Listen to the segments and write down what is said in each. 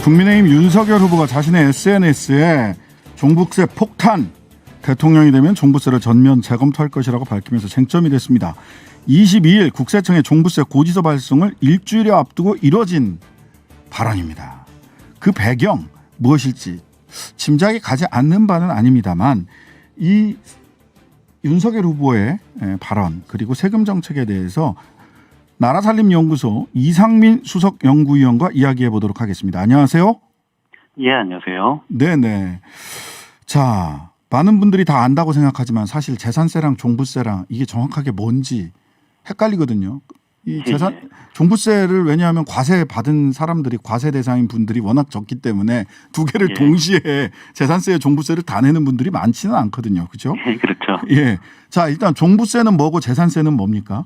국민의힘 윤석열 후보가 자신의 SNS에 종부세 폭탄, 대통령이 되면 종부세를 전면 재검토할 것이라고 밝히면서 쟁점이 됐습니다. 22일 국세청의 종부세 고지서 발송을 일주일여 앞두고 이뤄진 발언입니다. 그 배경 무엇일지 짐작이 가지 않는 바는 아닙니다만 이 윤석열 후보의 발언 그리고 세금 정책에 대해서 나라살림연구소 이상민 수석연구위원과 이야기해 보도록 하겠습니다. 안녕하세요. 예, 안녕하세요. 네네. 자, 많은 분들이 다 안다고 생각하지만 사실 재산세랑 종부세랑 이게 정확하게 뭔지 헷갈리거든요. 이 종부세를 왜냐하면 과세 받은 사람들이 과세 대상인 분들이 워낙 적기 때문에 두 개를 동시에 재산세에 종부세를 다 내는 분들이 많지는 않거든요. 그렇죠? 그렇죠. 예. 자, 일단 종부세는 뭐고 재산세는 뭡니까?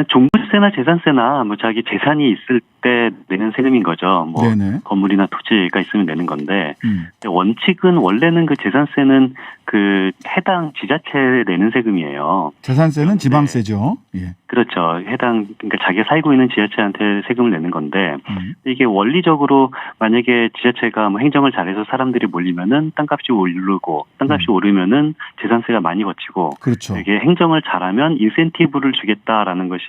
종부세나 재산세나 뭐 자기 재산이 있을 때 내는 세금인 거죠. 뭐 네네. 건물이나 토지가 있으면 내는 건데 원칙은 원래는 그 재산세는 그 해당 지자체에 내는 세금이에요. 재산세는 지방세죠. 예. 그렇죠. 그러니까 자기가 살고 있는 지자체한테 세금을 내는 건데 이게 원리적으로 만약에 지자체가 뭐 행정을 잘해서 사람들이 몰리면은 땅값이 오르고 땅값이 오르면은 재산세가 많이 거치고 그렇죠. 이게 행정을 잘하면 인센티브를 주겠다라는 것이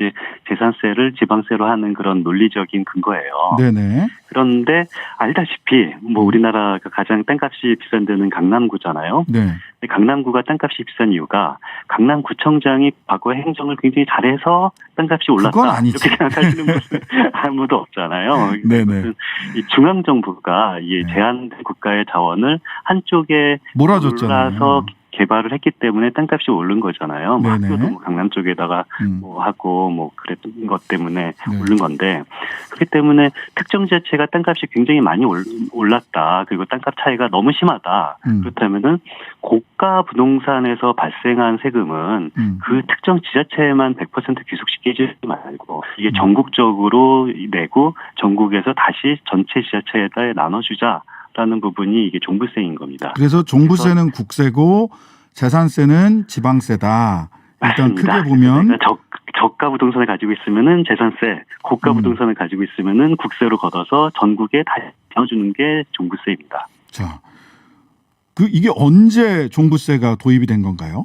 재산세를 지방세로 하는 그런 논리적인 근거예요. 네네. 그런데 알다시피 뭐 우리나라가 가장 땅값이 비싼 데는 강남구잖아요. 네. 강남구가 땅값이 비싼 이유가 강남구청장이 과거에 행정을 굉장히 잘해서 땅값이 올랐다. 그건 아니지. 이렇게 생각하시는 분은 아무도 없잖아요. 네네. 이 중앙정부가 이 제한된 국가의 자원을 한쪽에 몰아서 개발을 했기 때문에 땅값이 오른 거잖아요. 뭐 학교도 뭐 강남 쪽에다가 뭐 하고 뭐 그랬던 것 때문에 오른 건데 그렇기 때문에 특정 지자체가 땅값이 굉장히 많이 올랐다. 그리고 땅값 차이가 너무 심하다. 그렇다면은 고가 부동산에서 발생한 세금은 그 특정 지자체에만 100% 귀속시키지 말고 이게 전국적으로 내고 전국에서 다시 전체 지자체에다 나눠주자. 라는 부분이 이게 종부세인 겁니다. 그래서 종부세는 국세고 재산세는 지방세다. 일단 맞습니다. 크게 보면 저가 부동산을 가지고 있으면은 재산세, 고가 부동산을 가지고 있으면은 국세로 걷어서 전국에 다 나눠주는 게 종부세입니다. 자, 이게 언제 종부세가 도입이 된 건가요?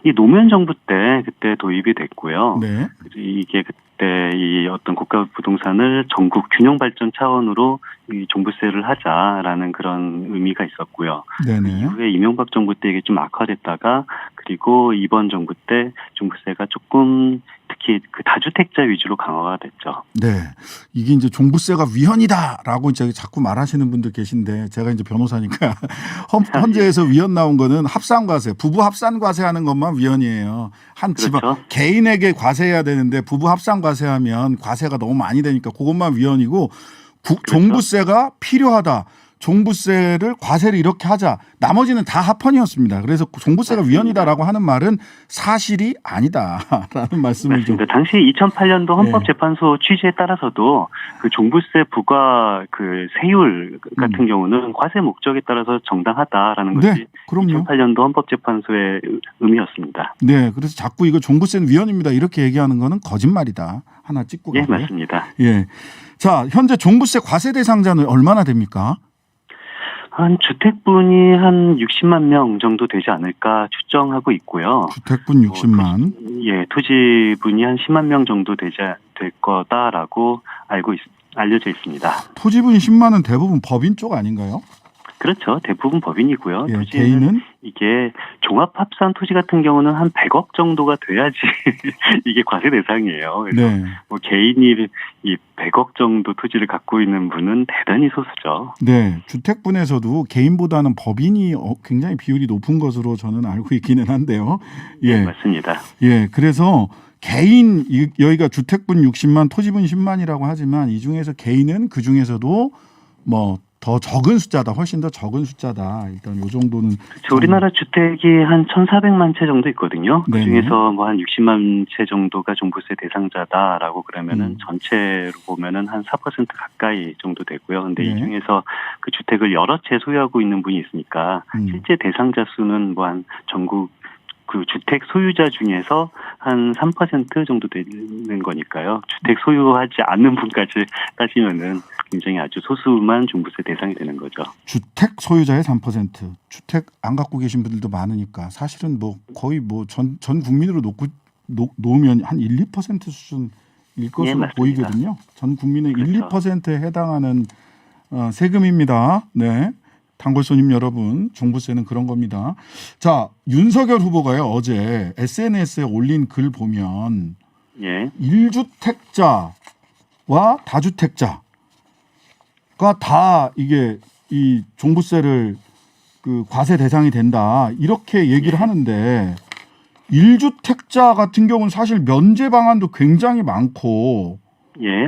이 노무현 정부 때 그때 도입이 됐고요. 네. 이게 그때 이 어떤 고가 부동산을 전국 균형 발전 차원으로 이 종부세를 하자라는 그런 의미가 있었고요. 네네. 이후에 이명박 정부 때 이게 좀 악화됐다가 그리고 이번 정부 때 종부세가 조금 특히 그 다주택자 위주로 강화가 됐죠. 네. 이게 이제 종부세가 위헌이다라고 이제 자꾸 말하시는 분들 계신데 제가 이제 변호사니까 헌재에서 위헌 나온 거는 합산과세, 부부 합산과세 하는 것만 위헌이에요. 한 집안 그렇죠. 개인에게 과세해야 되는데 부부 합산과세하면 과세가 너무 많이 되니까 그것만 위헌이고 그렇죠. 종부세가 필요하다. 종부세를 과세를 이렇게 하자. 나머지는 다 합헌이었습니다. 그래서 종부세가 위헌이다라고 하는 말은 사실이 아니다라는 말씀을 좀. 당시 2008년도 헌법재판소 취지에 따라서도 그 종부세 부과 그 세율 같은 경우는 과세 목적에 따라서 정당하다라는 것이 그럼요. 2008년도 헌법재판소의 의미였습니다. 네, 그래서 자꾸 이거 종부세는 위헌입니다. 이렇게 얘기하는 거는 거짓말이다. 하나 찍고 가고요. 예, 맞습니다. 예. 자, 현재 종부세 과세 대상자는 얼마나 됩니까? 한 주택분이 한 60만 명 정도 되지 않을까 추정하고 있고요. 주택분 60만. 토지분이 한 10만 명 정도 될 거다라고 알려져 있습니다. 토지분 10만은 대부분 법인 쪽 아닌가요? 그렇죠. 대부분 법인이고요. 예, 토지는 개인은? 이게 종합합산 토지 같은 경우는 한 100억 정도가 돼야지 이게 과세 대상이에요. 그래서 뭐 개인이 이 100억 정도 토지를 갖고 있는 분은 대단히 소수죠. 네, 주택분에서도 개인보다는 법인이 굉장히 비율이 높은 것으로 저는 알고 있기는 한데요. 예, 네, 맞습니다. 예, 그래서 개인 여기가 주택분 60만, 토지분 10만이라고 하지만 이 중에서 개인은 그 중에서도 뭐 더 적은 숫자다, 훨씬 더 적은 숫자다. 일단 요 정도는. 우리나라 주택이 한 1,400만 채 정도 있거든요. 그 중에서 뭐 한 60만 채 정도가 종부세 대상자다라고 그러면은 전체로 보면은 한 4% 가까이 정도 되고요. 근데 이 중에서 그 주택을 여러 채 소유하고 있는 분이 있으니까 실제 대상자 수는 뭐 한 전국 그 주택 소유자 중에서 한 3% 정도 되는 거니까요. 주택 소유하지 않는 분까지 따지면은 굉장히 아주 소수만 종부세 대상이 되는 거죠. 주택 소유자의 3%. 주택 안 갖고 계신 분들도 많으니까 사실은 뭐 거의 뭐 전 국민으로 놓으면 한 1, 2% 수준일 것으로 보이거든요. 전 국민의 그렇죠. 1, 2%에 해당하는 세금입니다. 네. 단골 손님 여러분, 종부세는 그런 겁니다. 자, 윤석열 후보가요, 어제 SNS에 올린 글 보면, 예. 1주택자와 다주택자가 다 이게 이 종부세를 그 과세 대상이 된다. 이렇게 얘기를 하는데, 1주택자 같은 경우는 사실 면제 방안도 굉장히 많고, 예.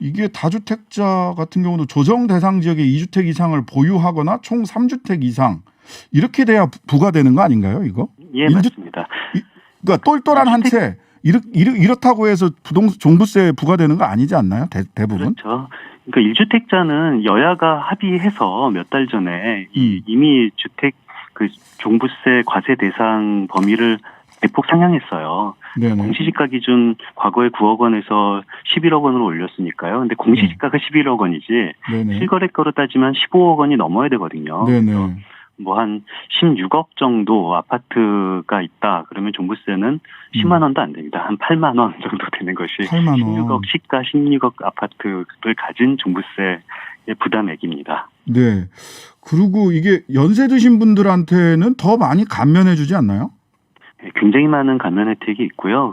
이게 다주택자 같은 경우도 조정 대상 지역에 2주택 이상을 보유하거나 총 3주택 이상 이렇게 돼야 부과되는 거 아닌가요, 이거? 예, 맞습니다. 그러니까 똘똘한 한 채 이렇다고 해서 종부세 부과되는 거 아니지 않나요? 대부분? 그렇죠. 그러니까 1주택자는 여야가 합의해서 몇 달 전에 이미 주택 그 종부세 과세 대상 범위를 대폭 상향했어요. 네네. 공시지가 기준 과거에 9억 원에서 11억 원으로 올렸으니까요. 근데 공시지가가 11억 원이지 네네. 실거래가로 따지면 15억 원이 넘어야 되거든요. 뭐 한 16억 정도 아파트가 있다. 그러면 종부세는 10만 원도 안 됩니다. 한 8만 원 정도 되는 것이 8만 원. 16억 시가 16억 아파트를 가진 종부세의 부담액입니다. 네. 그리고 이게 연세 드신 분들한테는 더 많이 감면해 주지 않나요? 굉장히 많은 감면 혜택이 있고요.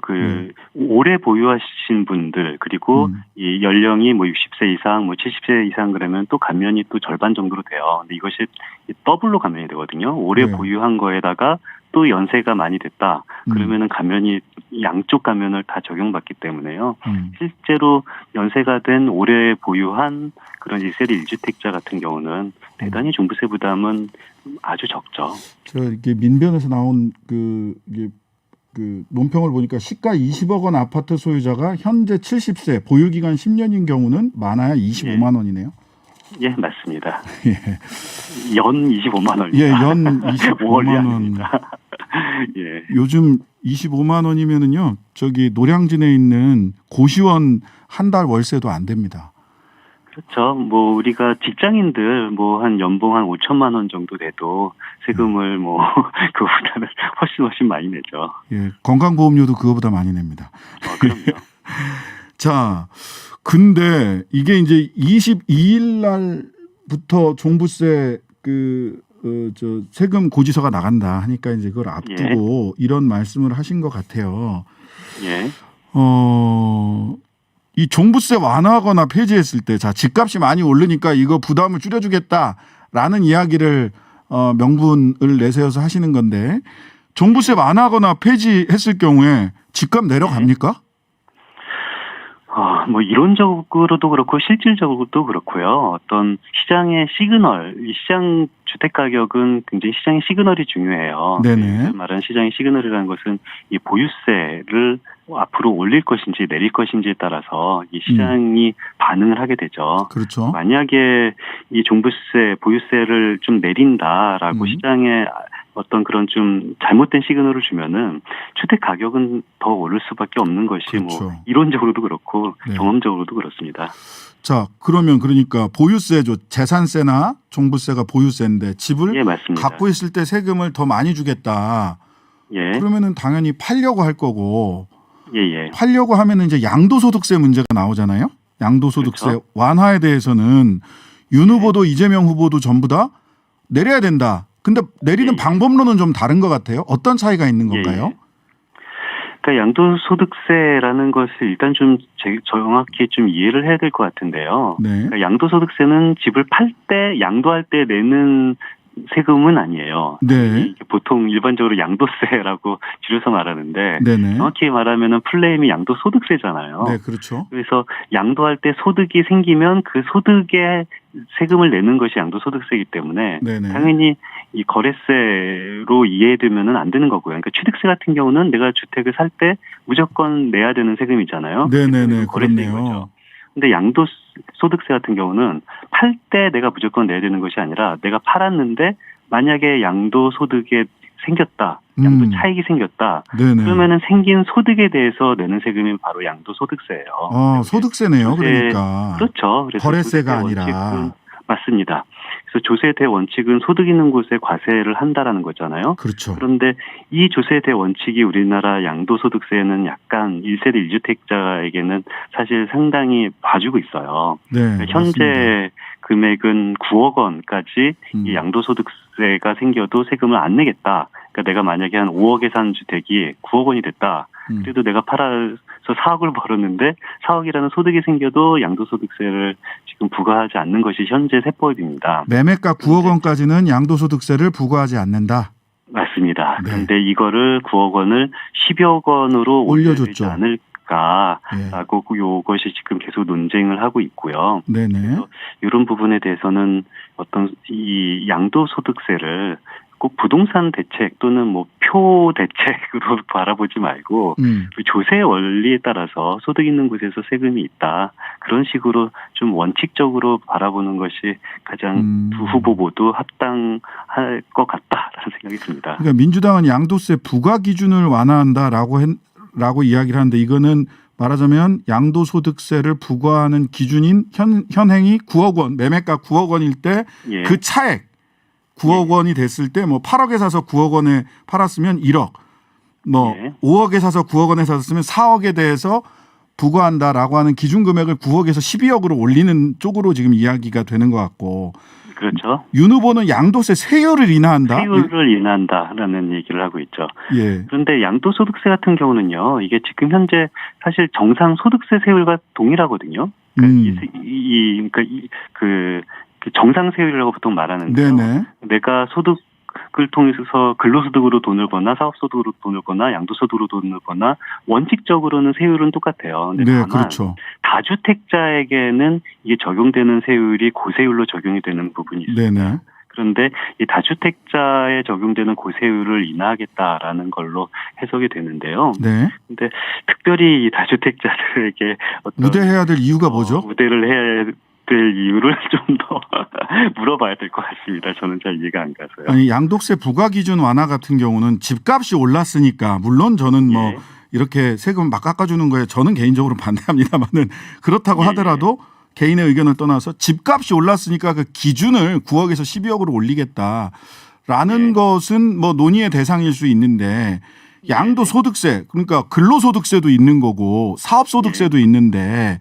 오래 보유하신 분들 그리고 이 연령이 뭐 60세 이상, 뭐 70세 이상 그러면 또 감면이 또 절반 정도로 돼요. 근데 이것이 더블로 감면이 되거든요. 오래 보유한 거에다가 또 연세가 많이 됐다. 그러면은 감면이 양쪽 감면을 다 적용받기 때문에요. 실제로 연세가 된 오래 보유한 그런 1세대 1주택자 같은 경우는 대단히 종부세 부담은 아주 적죠. 저 이렇게 민변에서 나온 그 논평을 보니까 시가 20억 원 아파트 소유자가 현재 70세, 보유 기간 10년인 경우는 많아야 25만 원이네요. 예, 맞습니다. 예. 연 25만 원입니다. 예, 연 25만 원. 예. 요즘 25만 원이면은요, 저기 노량진에 있는 고시원 한 달 월세도 안 됩니다. 그렇죠. 뭐 우리가 직장인들 뭐 한 연봉 한 5천만 원 정도 돼도 세금을 뭐 그거보다는 훨씬 많이 내죠. 예, 건강보험료도 그거보다 많이 냅니다. 그럼요. 자, 근데 이게 이제 22일 날부터 종부세 저 세금 고지서가 나간다 하니까 이제 그걸 앞두고 이런 말씀을 하신 것 같아요. 예. 이 종부세 완화하거나 폐지했을 때, 자, 집값이 많이 오르니까 이거 부담을 줄여주겠다라는 이야기를 명분을 내세워서 하시는 건데, 종부세 완화하거나 폐지했을 경우에 집값 내려갑니까? 뭐 이론적으로도 그렇고 실질적으로도 그렇고요. 어떤 시장의 시그널, 이 시장 주택 가격은 굉장히 시장의 시그널이 중요해요. 네네. 말하는 시장의 시그널이라는 것은 이 보유세를 앞으로 올릴 것인지 내릴 것인지에 따라서 이 시장이 반응을 하게 되죠. 그렇죠. 만약에 이 종부세, 보유세를 좀 내린다라고 시장에 어떤 그런 좀 잘못된 시그널을 주면은 주택 가격은 더 오를 수밖에 없는 것이 그렇죠. 뭐 이론적으로도 그렇고 경험적으로도 그렇습니다. 자, 그러면 그러니까 보유세죠. 재산세나 종부세가 보유세인데 집을 갖고 있을 때 세금을 더 많이 주겠다. 그러면은 당연히 팔려고 할 거고. 팔려고 하면은 이제 양도소득세 문제가 나오잖아요. 양도소득세 그렇죠. 완화에 대해서는 윤 후보도 이재명 후보도 전부 다 내려야 된다. 근데 내리는 방법론은 좀 다른 것 같아요. 어떤 차이가 있는 건가요? 그러니까 양도소득세라는 것을 일단 좀 정확히 좀 이해를 해야 될 것 같은데요. 그러니까 양도소득세는 집을 팔 때 양도할 때 내는 세금은 아니에요. 네. 보통 일반적으로 양도세라고 줄여서 말하는데 네네. 정확히 말하면은 풀네임이 양도소득세잖아요. 네, 그렇죠. 그래서 양도할 때 소득이 생기면 그 소득에 세금을 내는 것이 양도소득세이기 때문에 네네. 당연히 이 거래세로 이해되면은 안 되는 거고요. 그러니까 취득세 같은 경우는 내가 주택을 살 때 무조건 내야 되는 세금이잖아요. 네네네. 거래세인 거죠. 근데 양도소득세 같은 경우는 팔 때 내가 무조건 내야 되는 것이 아니라 내가 팔았는데 만약에 양도소득이 생겼다. 양도 차익이 생겼다. 네네. 그러면은 생긴 소득에 대해서 내는 세금이 바로 양도소득세예요. 소득세네요. 그러니까. 그렇죠. 그래서 거래세가 아니라. 맞습니다. 그래서 조세 대원칙은 소득 있는 곳에 과세를 한다라는 거잖아요. 그렇죠. 그런데 이 조세 대원칙이 우리나라 양도소득세는 약간 1세대 1주택자에게는 사실 상당히 봐주고 있어요. 네, 그러니까 현재 맞습니다. 금액은 9억 원까지 이 양도소득세가 생겨도 세금을 안 내겠다. 그러니까 내가 만약에 한 5억에 산 주택이 9억 원이 됐다. 그래도 내가 팔아서 4억을 벌었는데 4억이라는 소득이 생겨도 양도소득세를 지금 부과하지 않는 것이 현재 세법입니다. 매매가 9억 원까지는 양도소득세를 부과하지 않는다. 맞습니다. 네. 그런데 이거를 9억 원을 10억 원으로 올려주지 않을까라고 이것이 지금 계속 논쟁을 하고 있고요. 네네. 그래서 이런 부분에 대해서는 어떤 이 양도소득세를 꼭 부동산 대책 또는 뭐 표 대책으로 바라보지 말고 조세 원리에 따라서 소득 있는 곳에서 세금이 있다. 그런 식으로 좀 원칙적으로 바라보는 것이 가장 두 후보 모두 합당할 것 같다라는 생각이 듭니다. 그러니까 민주당은 양도세 부과 기준을 완화한다라고 이야기를 하는데 이거는 말하자면 양도소득세를 부과하는 기준인 현행이 9억 원, 매매가 9억 원일 때 그 차액 9억 원이 됐을 때 뭐 8억에 사서 9억 원에 팔았으면 1억, 뭐 5억에 사서 9억 원에 샀으면 4억에 대해서 부과한다라고 하는 기준 금액을 9억에서 12억으로 올리는 쪽으로 지금 이야기가 되는 것 같고. 그렇죠. 윤 후보는 양도세 세율을 인하한다. 세율을 인하한다라는 얘기를 하고 있죠. 예. 그런데 양도소득세 같은 경우는요, 이게 지금 현재 사실 정상 소득세 세율과 동일하거든요. 그러니까 그 정상 세율이라고 보통 말하는데요. 네네. 내가 소득을 통해서 근로소득으로 돈을 버나 사업소득으로 돈을 버나 양도소득으로 돈을 버나 원칙적으로는 세율은 똑같아요. 근데 네, 다만 그렇죠. 다주택자에게는 이게 적용되는 세율이 고세율로 적용이 되는 부분이 있습니다. 네네. 그런데 이 다주택자에 적용되는 고세율을 인하하겠다라는 걸로 해석이 되는데요. 네. 근데 특별히 이 다주택자들에게 어떤 우대해야 될 이유가 뭐죠? 우대를 해야 될 이유를 좀 더 물어봐야 될 것 같습니다. 저는 잘 이해가 안 가서요. 아니, 양도세 부과 기준 완화 같은 경우는 집값이 올랐으니까 물론 저는 뭐 이렇게 세금 막 깎아주는 거에 저는 개인적으로 반대합니다만은 그렇다고 하더라도 개인의 의견을 떠나서 집값이 올랐으니까 그 기준을 9억에서 12억으로 올리겠다라는 것은 뭐 논의의 대상일 수 있는데 양도소득세 그러니까 근로소득세도 있는 거고 사업소득세도 있는데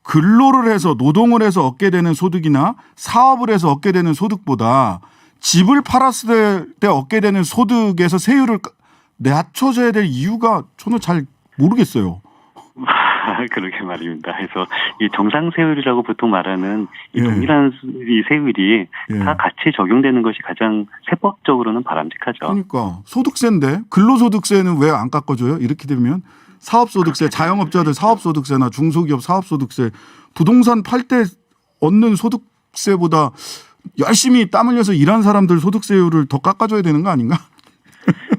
근로를 해서 노동을 해서 얻게 되는 소득이나 사업을 해서 얻게 되는 소득보다 집을 팔았을 때 얻게 되는 소득에서 세율을 낮춰줘야 될 이유가 저는 잘 모르겠어요. 그러게 말입니다. 그래서 이 정상 세율이라고 보통 말하는 이 동일한 이 세율이 다 같이 적용되는 것이 가장 세법적으로는 바람직하죠. 그러니까 소득세인데 근로소득세는 왜 안 깎아줘요? 이렇게 되면 사업소득세, 자영업자들 사업소득세나 중소기업 사업소득세, 부동산 팔 때 얻는 소득세보다 열심히 땀 흘려서 일한 사람들 소득세율을 더 깎아줘야 되는 거 아닌가?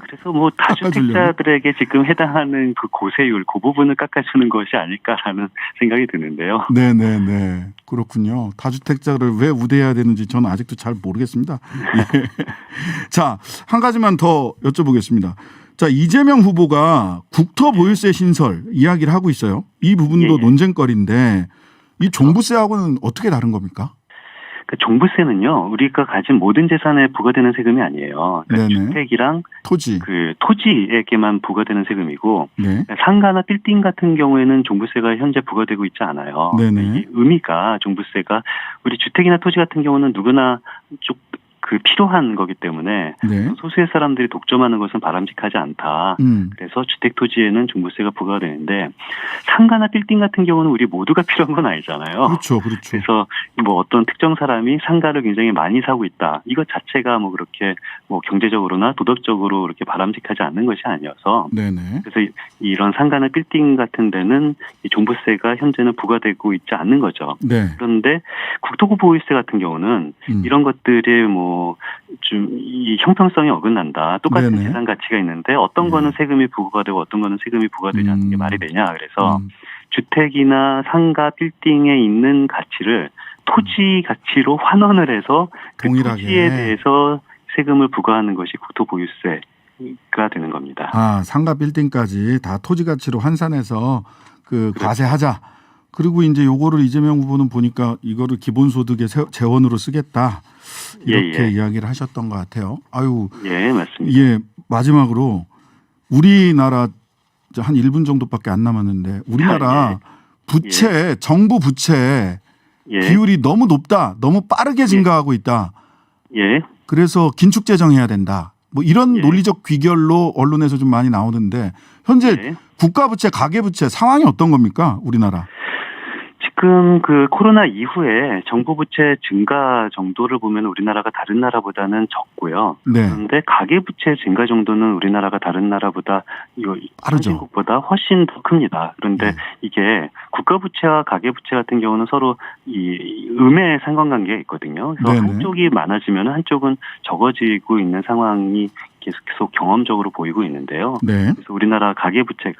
그래서 뭐 다주택자들에게 지금 해당하는 그 고세율 그 부분을 깎아주는 것이 아닐까라는 생각이 드는데요. 네네네. 그렇군요. 다주택자를 왜 우대해야 되는지 저는 아직도 잘 모르겠습니다. 예. 자, 한 가지만 더 여쭤보겠습니다. 자, 이재명 후보가 국토보유세 신설 이야기를 하고 있어요. 이 부분도 논쟁거리인데 이 종부세하고는 어떻게 다른 겁니까? 그 종부세는요, 우리가 가진 모든 재산에 부과되는 세금이 아니에요. 그러니까 주택이랑 토지, 그 토지에게만 부과되는 세금이고, 상가나 빌딩 같은 경우에는 종부세가 현재 부과되고 있지 않아요. 이 의미가 종부세가 우리 주택이나 토지 같은 경우는 누구나 그 필요한 거기 때문에 소수의 사람들이 독점하는 것은 바람직하지 않다. 그래서 주택 토지에는 종부세가 부과되는데 상가나 빌딩 같은 경우는 우리 모두가 필요한 건 아니잖아요. 그렇죠, 그렇죠. 그래서 뭐 어떤 특정 사람이 상가를 굉장히 많이 사고 있다. 이것 자체가 뭐 그렇게 뭐 경제적으로나 도덕적으로 그렇게 바람직하지 않는 것이 아니어서. 그래서 이런 상가나 빌딩 같은 데는 이 종부세가 현재는 부과되고 있지 않는 거죠. 그런데 국토부 보유세 같은 경우는 이런 것들이 뭐 좀 이 형평성이 어긋난다. 똑같은 재산 가치가 있는데 어떤 거는 세금이 부과되고 어떤 거는 세금이 부과되지 않는 게 말이 되냐. 그래서 주택이나 상가, 빌딩에 있는 가치를 토지 가치로 환원을 해서 그 토지에 대해서 세금을 부과하는 것이 국토보유세. 되는 겁니다. 아, 상가 빌딩까지 다 토지 가치로 환산해서 그 그렇죠. 과세하자. 그리고 이제 요거를 이재명 후보는 보니까 이거를 기본소득의 재원으로 쓰겠다. 이렇게 이야기를 하셨던 것 같아요. 아유. 예, 맞습니다. 예, 마지막으로 우리나라 한 1분 정도밖에 안 남았는데 우리나라 부채, 정부 부채 비율이 너무 높다. 너무 빠르게 증가하고 있다. 예. 그래서 긴축 재정해야 된다. 뭐 이런 논리적 귀결로 언론에서 좀 많이 나오는데 현재 국가 부채, 가계 부채 상황이 어떤 겁니까? 우리나라. 지금 그 코로나 이후에 정부 부채 증가 정도를 보면 우리나라가 다른 나라보다는 적고요. 네. 그런데 가계 부채 증가 정도는 우리나라가 다른 나라보다 빠르죠. 한국보다 훨씬 더 큽니다. 그런데 이게 국가 부채와 가계 부채 같은 경우는 서로 이 음의 상관관계가 있거든요. 그래서 한쪽이 많아지면 한쪽은 적어지고 있는 상황이 계속 경험적으로 보이고 있는데요. 네. 그래서 우리나라 가계부채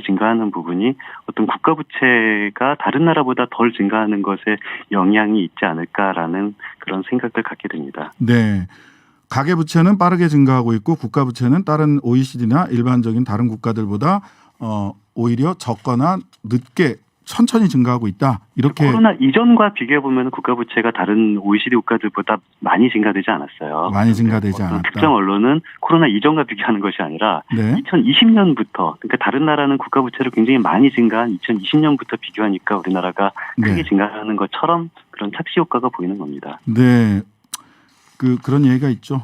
증가하는 부분이 어떤 국가부채가 다른 나라보다 덜 증가하는 것에 영향이 있지 않을까라는 그런 생각을 갖게 됩니다. 네. 가계부채는 빠르게 증가하고 있고 국가부채는 다른 OECD나 일반적인 다른 국가들보다 오히려 적거나 늦게 천천히 증가하고 있다. 이렇게 코로나 이전과 비교해 보면 국가 부채가 다른 OECD 국가들보다 많이 증가되지 않았어요. 많이 증가되지 않았다. 특정 언론은 코로나 이전과 비교하는 것이 아니라 2020년부터 그러니까 다른 나라는 국가 부채를 굉장히 많이 증가한 2020년부터 비교하니까 우리나라가 크게 증가하는 것처럼 그런 착시 효과가 보이는 겁니다. 네, 그런 얘기가 있죠.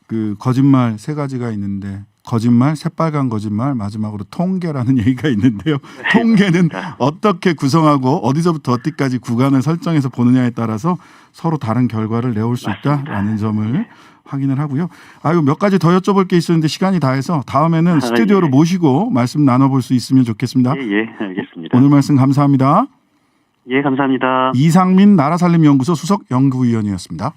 그 거짓말 세 가지가 있는데. 거짓말, 새빨간 거짓말, 마지막으로 통계라는 얘기가 있는데요. 통계는 어떻게 구성하고 어디서부터 어디까지 구간을 설정해서 보느냐에 따라서 서로 다른 결과를 내올 수 있다라는 점을 확인을 하고요. 아유, 몇 가지 더 여쭤볼 게 있었는데 시간이 다 해서 다음에는 스튜디오로 모시고 말씀 나눠볼 수 있으면 좋겠습니다. 예, 알겠습니다. 오늘 말씀 감사합니다. 예, 감사합니다. 이상민 나라살림연구소 수석 연구위원이었습니다.